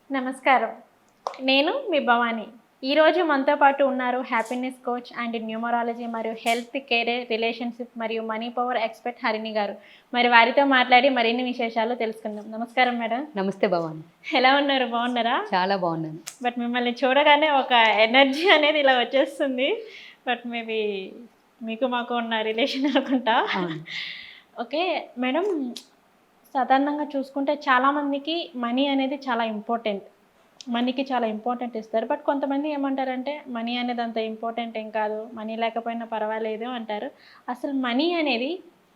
నమస్కారం. నేను మీ భవాని. ఈరోజు మనతో పాటు ఉన్నారు హ్యాపీనెస్ కోచ్ అండ్ న్యూమరాలజీ మరియు హెల్త్, కెరీర్, రిలేషన్షిప్ మరియు మనీ పవర్ ఎక్స్పర్ట్ హరిణి గారు. మరి వారితో మాట్లాడి మరిన్ని విశేషాలు తెలుసుకుందాం. నమస్కారం మేడం. నమస్తే భవాని. ఎలా ఉన్నారు? బాగున్నారా? చాలా బాగున్నాను. బట్ మిమ్మల్ని చూడగానే ఒక ఎనర్జీ అనేది ఇలా వచ్చేస్తుంది. బట్ మేబీ మీకు మాకు ఉన్న రిలేషన్ అనుకుంటా. ఓకే మేడం, సాధారణంగా చూసుకుంటే చాలామందికి మనీ అనేది చాలా ఇంపార్టెంట్. మనీకి చాలా ఇంపార్టెంట్ ఇస్తారు. బట్ కొంతమంది ఏమంటారంటే మనీ అనేది అంత ఇంపార్టెంట్ ఏం కాదు, మనీ లేకపోయినా పర్వాలేదు అంటారు. అసలు మనీ అనేది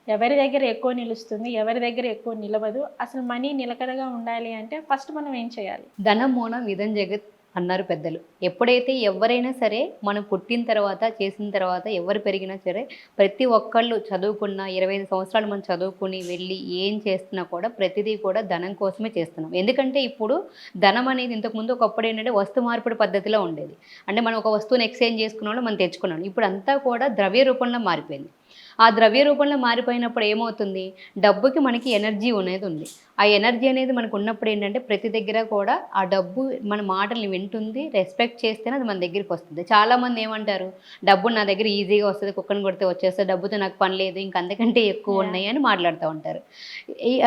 ఎవరి దగ్గర ఎక్కువ నిలుస్తుంది, ఎవరి దగ్గర ఎక్కువ నిలవదు? అసలు మనీ నిలకడగా ఉండాలి అంటే ఫస్ట్ మనం ఏం చేయాలి? ధనం మూలం ఇదం జగత్ అన్నారు పెద్దలు. ఎప్పుడైతే ఎవరైనా సరే మనం పుట్టిన తర్వాత చేసిన తర్వాత ఎవరు పెరిగినా సరే ప్రతి ఒక్కళ్ళు చదువుకున్న 25 సంవత్సరాలు మనం చదువుకుని వెళ్ళి ఏం చేస్తున్నా కూడా ప్రతిదీ కూడా ధనం కోసమే చేస్తున్నాం. ఎందుకంటే ఇప్పుడు ధనం అనేది ఇంతకుముందు ఒకప్పుడు ఏంటంటే వస్తు మార్పిడి పద్ధతిలో ఉండేది. అంటే మనం ఒక వస్తువుని ఎక్స్చేంజ్ చేసుకున్నాం, మనం తెచ్చుకున్నాం. ఇప్పుడు అంతా కూడా ద్రవ్య రూపంలో మారిపోయింది. ఆ ద్రవ్య రూపంలో మారిపోయినప్పుడు ఏమవుతుంది, డబ్బుకి మనకి ఎనర్జీ అనేది ఉంది. ఆ ఎనర్జీ అనేది మనకు ఉన్నప్పుడు ఏంటంటే ప్రతి దగ్గర కూడా ఆ డబ్బు మన మాటల్ని వింటుంది, రెస్పెక్ట్ చేస్తేనే అది మన దగ్గరికి వస్తుంది. చాలామంది ఏమంటారు, డబ్బు నా దగ్గర ఈజీగా వస్తుంది, కుక్కను కొడితే వచ్చేస్తుంది, డబ్బుతో నాకు పని లేదు, ఇంక అంతకంటే ఎక్కువ ఉన్నాయి అని మాట్లాడుతూ ఉంటారు.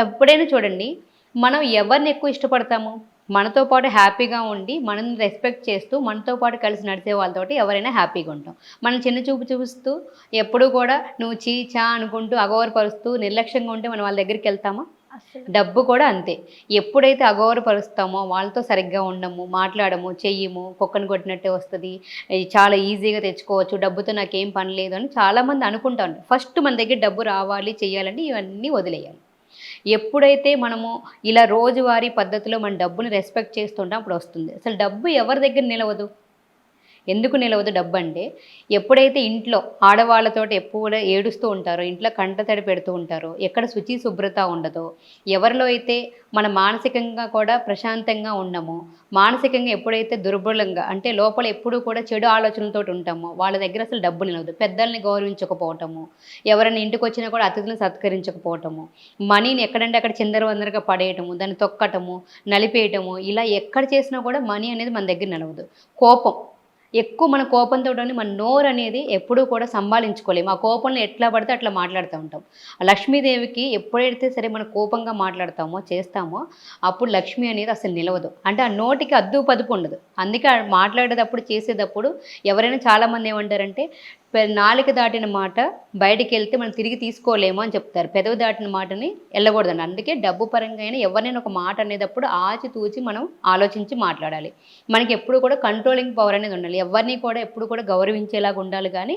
ఎప్పుడైనా చూడండి, మనం ఎవరిని ఎక్కువ ఇష్టపడతాము, మనతో పాటు హ్యాపీగా ఉండి మనల్ని రెస్పెక్ట్ చేస్తూ మనతో పాటు కలిసి నడిచే వాళ్ళతోటి ఎవరైనా హ్యాపీగా ఉంటాం. మనం చిన్న చూపు చూస్తూ ఎప్పుడూ కూడా నువ్వు చా అనుకుంటూ అగౌరవపరుస్తూ నిర్లక్ష్యంగా ఉంటే మనం వాళ్ళ దగ్గరికి వెళ్తామా? డబ్బు కూడా అంతే. ఎప్పుడైతే అగౌరవపరుస్తామో, వాళ్ళతో సరిగ్గా ఉండము, మాట్లాడము, చెయ్యము, కుక్కను కొట్టినట్టే వస్తుంది, చాలా ఈజీగా తెచ్చుకోవచ్చు, డబ్బుతో నాకేం పని లేదు అని చాలామంది అనుకుంటారు. ఫస్ట్ మన దగ్గర డబ్బు రావాలి, చెయ్యాలంటే ఇవన్నీ వదిలేయాలి. ఎప్పుడైతే మనము ఇలా రోజువారీ పద్ధతిలో మన డబ్బుని రెస్పెక్ట్ చేస్తుంటాం అప్పుడు వస్తుంది. అసలు డబ్బు ఎవరి దగ్గర నిలవదు? ఎందుకు నిలవదు డబ్బు అంటే, ఎప్పుడైతే ఇంట్లో ఆడవాళ్ళతోటి ఎప్పుడు ఏడుస్తూ ఉంటారో, ఇంట్లో కంటతడి పెడుతూ ఉంటారో, ఎక్కడ శుచి శుభ్రత ఉండదో, ఎవరిలో అయితే మన మానసికంగా కూడా ప్రశాంతంగా ఉండమో, మానసికంగా ఎప్పుడైతే దుర్బలంగా అంటే లోపల ఎప్పుడూ కూడా చెడు ఆలోచనలతో ఉంటామో వాళ్ళ దగ్గర అసలు డబ్బు నిలవదు. పెద్దల్ని గౌరవించకపోవటము, ఎవరైనా ఇంటికి వచ్చినా కూడా అతిథులను సత్కరించకపోవటము, మనీని ఎక్కడంటే అక్కడ చిందరవందరగా పడేయటము, దాన్ని తొక్కటము, నలిపేయటము, ఇలా ఎక్కడ చేసినా కూడా మనీ అనేది మన దగ్గర నిలవదు. కోపం ఎక్కువ, మన కోపంతో మన నోరు అనేది ఎప్పుడూ కూడా సంభాళించుకోలేము. ఆ కోపంలో ఎట్లా పడితే అట్లా మాట్లాడుతూ ఉంటాం. లక్ష్మీదేవికి ఎప్పుడైతే సరే మనం కోపంగా మాట్లాడతామో చేస్తామో అప్పుడు లక్ష్మి అనేది అసలు నిలవదు. అంటే ఆ నోటికి అద్దు పదుపు ఉండదు. అందుకే మాట్లాడేటప్పుడు చేసేటప్పుడు ఎవరైనా చాలామంది ఏమంటారంటే, నాలుక దాటిన మాట బయటికి వెళ్తే మనం తిరిగి తీసుకోలేము అని చెప్తారు. పెదవి దాటిన మాటని వెళ్ళకూడదండి. అందుకే డబ్బు పరంగా అయినా ఎవరినైనా ఒక మాట అనేటప్పుడు ఆచితూచి మనం ఆలోచించి మాట్లాడాలి. మనకి ఎప్పుడు కూడా కంట్రోలింగ్ పవర్ అనేది ఉండాలి. ఎవరిని కూడా ఎప్పుడు కూడా గౌరవించేలాగా ఉండాలి. కానీ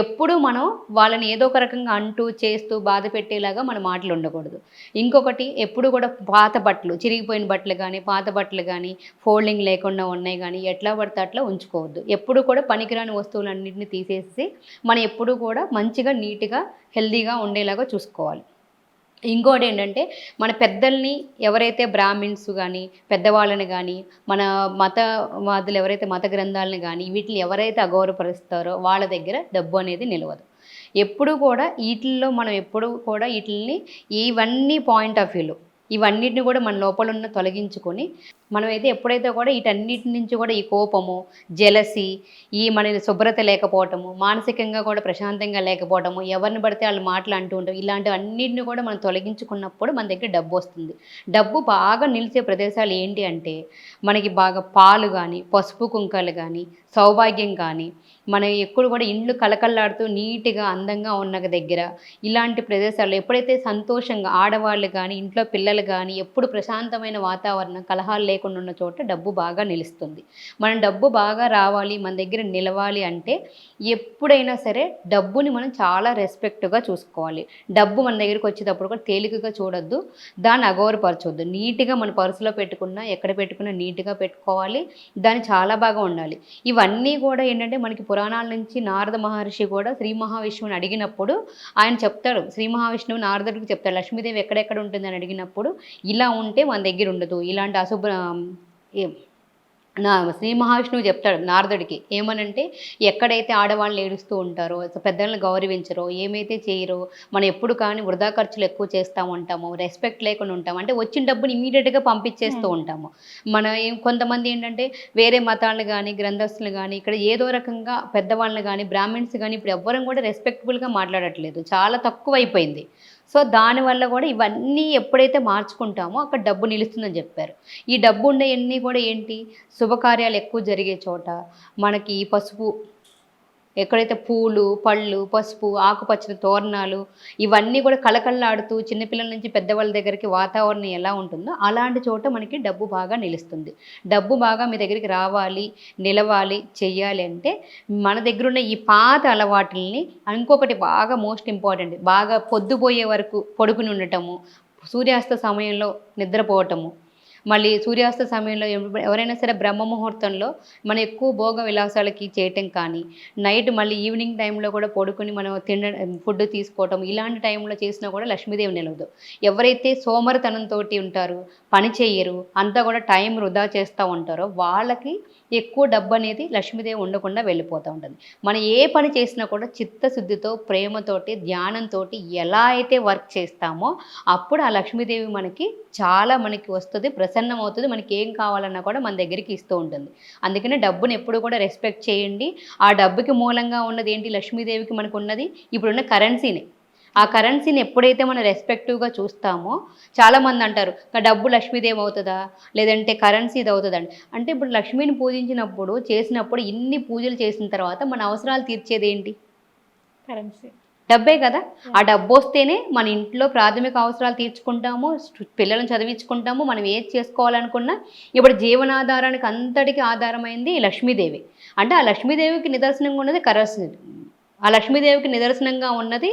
ఎప్పుడూ మనం వాళ్ళని ఏదో ఒక రకంగా అంటూ చేస్తూ బాధ పెట్టేలాగా మన మాటలు ఉండకూడదు. ఇంకొకటి, ఎప్పుడు కూడా పాత బట్టలు, చిరిగిపోయిన బట్టలు కానీ పాత బట్టలు కానీ ఫోల్డింగ్ లేకుండా ఉన్నాయి కానీ ఎట్లా పడితే అట్లా ఉంచుకోవద్దు. ఎప్పుడు కూడా పనికిరాని వస్తువులన్నింటినీ తీసేసి మనం ఎప్పుడూ కూడా మంచిగా నీట్గా హెల్దీగా ఉండేలాగా చూసుకోవాలి. ఇంకోటి ఏంటంటే, మన పెద్దల్ని ఎవరైతే బ్రాహ్మిన్స్ కానీ పెద్దవాళ్ళని కానీ మన మతవాదులు ఎవరైతే మత గ్రంథాలని కానీ వీటిని ఎవరైతే అగౌరవపరుస్తారో వాళ్ళ దగ్గర డబ్బు అనేది నిలవదు. ఎప్పుడు కూడా వీటిల్లో మనం ఎప్పుడు కూడా వీటిని ఇవన్నీ పాయింట్ ఆఫ్ వ్యూలో ఇవన్నిటిని కూడా మన లోపల ఉన్న తొలగించుకొని మనమైతే ఎప్పుడైతే కూడా వీటన్నిటి నుంచి కూడా ఈ కోపము, జెలసీ, ఈ మన శుభ్రత లేకపోవటము, మానసికంగా కూడా ప్రశాంతంగా లేకపోవటము, ఎవరిని పడితే వాళ్ళు మాటలు అంటూ ఉంటాం, ఇలాంటివన్నిటిని కూడా మనం తొలగించుకున్నప్పుడు మన దగ్గర డబ్బు వస్తుంది. డబ్బు బాగా నిలిచే ప్రదేశాలు ఏంటి అంటే, మనకి బాగా పాలు కానీ పసుపు కుంకాలు కానీ సౌభాగ్యం కానీ, మనం ఎప్పుడు కూడా ఇండ్లు కలకల్లాడుతూ నీట్గా అందంగా ఉన్న దగ్గర, ఇలాంటి ప్రదేశాల్లో ఎప్పుడైతే సంతోషంగా ఆడవాళ్ళు కానీ ఇంట్లో పిల్లలు కానీ ఎప్పుడు ప్రశాంతమైన వాతావరణం, కలహాలు లేకుండా ఉన్న చోట డబ్బు బాగా నిలుస్తుంది. మనం డబ్బు బాగా రావాలి, మన దగ్గర నిలవాలి అంటే ఎప్పుడైనా సరే డబ్బుని మనం చాలా రెస్పెక్ట్గా చూసుకోవాలి. డబ్బు మన దగ్గరికి వచ్చేటప్పుడు కూడా తేలికగా చూడొద్దు, దాన్ని అగౌరవపరచొద్దు. నీట్గా మన పర్సులో పెట్టుకున్నా ఎక్కడ పెట్టుకున్నా నీట్గా పెట్టుకోవాలి, దాన్ని చాలా బాగా ఉండాలి. ఇవన్నీ కూడా ఏంటంటే మనకి పురాణాల నుంచి నారద మహర్షి కూడా శ్రీ మహావిష్ణువుని అడిగినప్పుడు ఆయన చెప్తాడు, శ్రీ మహావిష్ణువు నారదుడికి చెప్తాడు, లక్ష్మీదేవి ఎక్కడెక్కడ ఉంటుందని అడిగినప్పుడు ఇలా ఉంటే మన దగ్గర ఉండదు, ఇలాంటి శ్రీ మహావిష్ణువు చెప్తాడు నారదుడికి ఏమనంటే, ఎక్కడైతే ఆడవాళ్ళు ఏడుస్తూ ఉంటారో, పెద్దలను గౌరవించరో, ఏమైతే చేయరో, మనం ఎప్పుడు కానీ వృధా ఖర్చులు ఎక్కువ చేస్తూ ఉంటాము, రెస్పెక్ట్ లేకుండా ఉంటాము, అంటే వచ్చిన డబ్బుని ఇమీడియట్గా పంపించేస్తూ ఉంటాము. కొంతమంది ఏంటంటే వేరే మతాలను కానీ గ్రంథస్తులు కానీ ఇక్కడ ఏదో రకంగా పెద్దవాళ్ళని కానీ బ్రాహ్మిన్స్ కానీ ఇప్పుడు ఎవ్వరం కూడా రెస్పెక్టబుల్గా మాట్లాడట్లేదు, చాలా తక్కువ అయిపోయింది. సో దానివల్ల కూడా ఇవన్నీ ఎప్పుడైతే మార్చుకుంటామో అక్కడ డబ్బు నిలుస్తుందని చెప్పారు. ఈ డబ్బు ఉండేవన్నీ కూడా ఏంటి, శుభకార్యాలు ఎక్కువ జరిగే చోట మనకి పసుపు, ఎక్కడైతే పూలు పళ్ళు పసుపు ఆకుపచ్చని తోరణాలు ఇవన్నీ కూడా కళకళలాడుతూ చిన్నపిల్లల నుంచి పెద్దవాళ్ళ దగ్గరికి వాతావరణం ఎలా ఉంటుందో అలాంటి చోట మనకి డబ్బు బాగా నిలుస్తుంది. డబ్బు బాగా మీ దగ్గరికి రావాలి, నిలవాలి, చెయ్యాలి అంటే మన దగ్గర ఉన్న ఈ పాత అలవాట్లని, ఇంకొకటి బాగా మోస్ట్ ఇంపార్టెంట్, బాగా పొద్దుపోయే వరకు పడుకుని ఉండటము, సూర్యాస్త సమయంలో నిద్రపోవటము, మళ్ళీ సూర్యాస్త సమయంలో ఎవరైనా సరే బ్రహ్మ ముహూర్తంలో మనం ఎక్కువ భోగ విలాసాలకి చేయటం కానీ, నైట్ మళ్ళీ ఈవినింగ్ టైంలో కూడా పడుకుని మనం ఫుడ్ తీసుకోవటం, ఇలాంటి టైంలో చేసినా కూడా లక్ష్మీదేవి నిలవదు. ఎవరైతే సోమరితనంతో ఉంటారో, పని చేయరు, అంతా కూడా టైం వృధా చేస్తూ ఉంటారో వాళ్ళకి ఎక్కువ డబ్బు అనేది లక్ష్మీదేవి ఉండకుండా వెళ్ళిపోతూ ఉంటుంది. మనం ఏ పని చేసినా కూడా చిత్తశుద్ధితో, ప్రేమతోటి, ధ్యానంతో ఎలా అయితే వర్క్ చేస్తామో అప్పుడు ఆ లక్ష్మీదేవి మనకి మనకి వస్తుంది, ప్రసన్నం అవుతుంది, మనకి ఏం కావాలన్నా కూడా మన దగ్గరికి ఇస్తూ ఉంటుంది. అందుకనే డబ్బుని ఎప్పుడు కూడా రెస్పెక్ట్ చేయండి. ఆ డబ్బుకి మూలంగా ఉన్నది ఏంటి, లక్ష్మీదేవికి మనకు ఉన్నది ఇప్పుడున్న కరెన్సీనే. ఆ కరెన్సీని ఎప్పుడైతే మనం రెస్పెక్టివ్గా చూస్తామో, చాలామంది అంటారు డబ్బు లక్ష్మీదేవి అవుతుందా, లేదంటే కరెన్సీ ఇది అవుతుందా అంటే ఇప్పుడు లక్ష్మీని పూజించినప్పుడు చేసినప్పుడు ఇన్ని పూజలు చేసిన తర్వాత మన అవసరాలు తీర్చేది ఏంటి, కరెన్సీ, డబ్బే కదా. ఆ డబ్బు వస్తేనే మన ఇంట్లో ప్రాథమిక అవసరాలు తీర్చుకుంటాము, పిల్లలను చదివించుకుంటాము, మనం ఏది చేసుకోవాలనుకున్నా. ఇప్పుడు జీవనాధారానికి అంతటికి ఆధారమైంది లక్ష్మీదేవి. అంటే ఆ లక్ష్మీదేవికి నిదర్శనంగా ఉన్నది కరెన్సీ. ఆ లక్ష్మీదేవికి నిదర్శనంగా ఉన్నది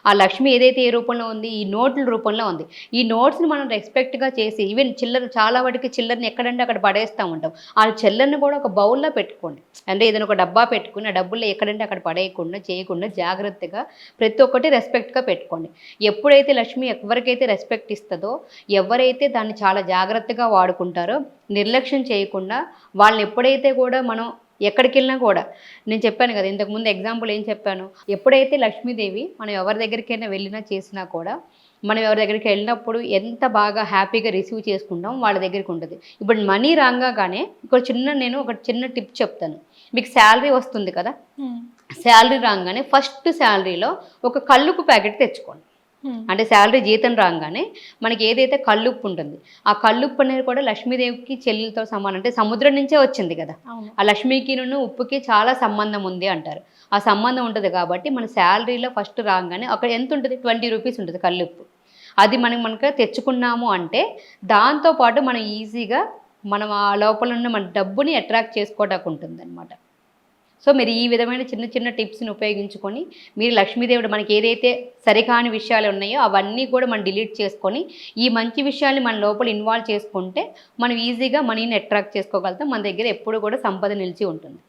ఆ లక్ష్మి ఏదైతే ఏ రూపంలో ఉంది, ఈ నోట్ల రూపంలో ఉంది. ఈ నోట్స్ని మనం రెస్పెక్ట్గా చేసి, ఈవెన్ చిల్లర, చాలా వాటికి చిల్లరని ఎక్కడంటే అక్కడ పడేస్తూ ఉంటాం. ఆ చిల్లరని కూడా ఒక బౌల్లో పెట్టుకోండి, అంటే ఏదైనా ఒక డబ్బా పెట్టుకుని ఆ డబ్బుల్లో ఎక్కడంటే అక్కడ పడేయకుండా చేయకుండా జాగ్రత్తగా ప్రతి ఒక్కటి రెస్పెక్ట్గా పెట్టుకోండి. ఎప్పుడైతే లక్ష్మి ఎవరికైతే రెస్పెక్ట్ ఇస్తుందో, ఎవరైతే దాన్ని చాలా జాగ్రత్తగా వాడుకుంటారో, నిర్లక్ష్యం చేయకుండా వాళ్ళని ఎప్పుడైతే కూడా మనం ఎక్కడికి వెళ్ళినా కూడా, నేను చెప్పాను కదా ఇంతకుముందు ఎగ్జాంపుల్ ఏం చెప్పాను, ఎప్పుడైతే లక్ష్మీదేవి మనం ఎవరి దగ్గరికైనా వెళ్ళినా చేసినా కూడా, మనం ఎవరి దగ్గరికి వెళ్ళినప్పుడు ఎంత బాగా హ్యాపీగా రిసీవ్ చేసుకుంటాం వాళ్ళ దగ్గరికి ఉంటుంది. ఇప్పుడు మనీ రాగానే నేను ఒక చిన్న టిప్ చెప్తాను. మీకు శాలరీ వస్తుంది కదా, శాలరీ రాగానే ఫస్ట్ శాలరీలో ఒక కల్లుపు ప్యాకెట్ తెచ్చుకోండి. అంటే శాలరీ జీతం రాగానే మనకి ఏదైతే కల్లుప్పు ఉంటుంది, ఆ కల్లుప్పు అనేది కూడా లక్ష్మీదేవికి చెల్లెలతో సమానం. అంటే సముద్రం నుంచే వచ్చింది కదా, ఆ లక్ష్మికి ఉప్పుకి చాలా సంబంధం ఉంది అంటారు. ఆ సంబంధం ఉంటుంది కాబట్టి మన శాలరీలో ఫస్ట్ రాగానే అక్కడ ఎంత ఉంటుంది, 20 రూపీస్ ఉంటుంది కల్లుప్పు. అది మనకు తెచ్చుకున్నాము అంటే దాంతోపాటు మనం ఈజీగా మనం ఆ లోపల ఉన్న మన డబ్బుని అట్రాక్ట్ చేసుకోవడానికి ఉంటుంది అనమాట. సో మీరు ఈ విధమైన చిన్న చిన్న టిప్స్ని ఉపయోగించుకొని మీరు లక్ష్మీదేవుడు మనకి ఏదైతే సరికాని విషయాలు ఉన్నాయో అవన్నీ కూడా మనం డిలీట్ చేసుకొని ఈ మంచి విషయాల్ని మన లోపల ఇన్వాల్వ్ చేసుకుంటే మనం ఈజీగా మనీని అట్రాక్ట్ చేసుకోగలుగుతాం. మన దగ్గర ఎప్పుడు కూడా సంపద నిలిచి ఉంటుంది.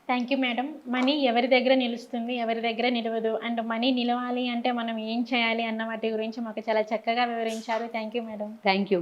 Thank you madam. మనీ ఎవరి దగ్గర నిలుస్తుంది, ఎవరి దగ్గర నిలవదు, అండ్ మనీ నిలవాలి అంటే మనం ఏం చేయాలి అన్న వాటి గురించి మాకు చాలా చక్కగా వివరించారు. Thank you madam. Thank you.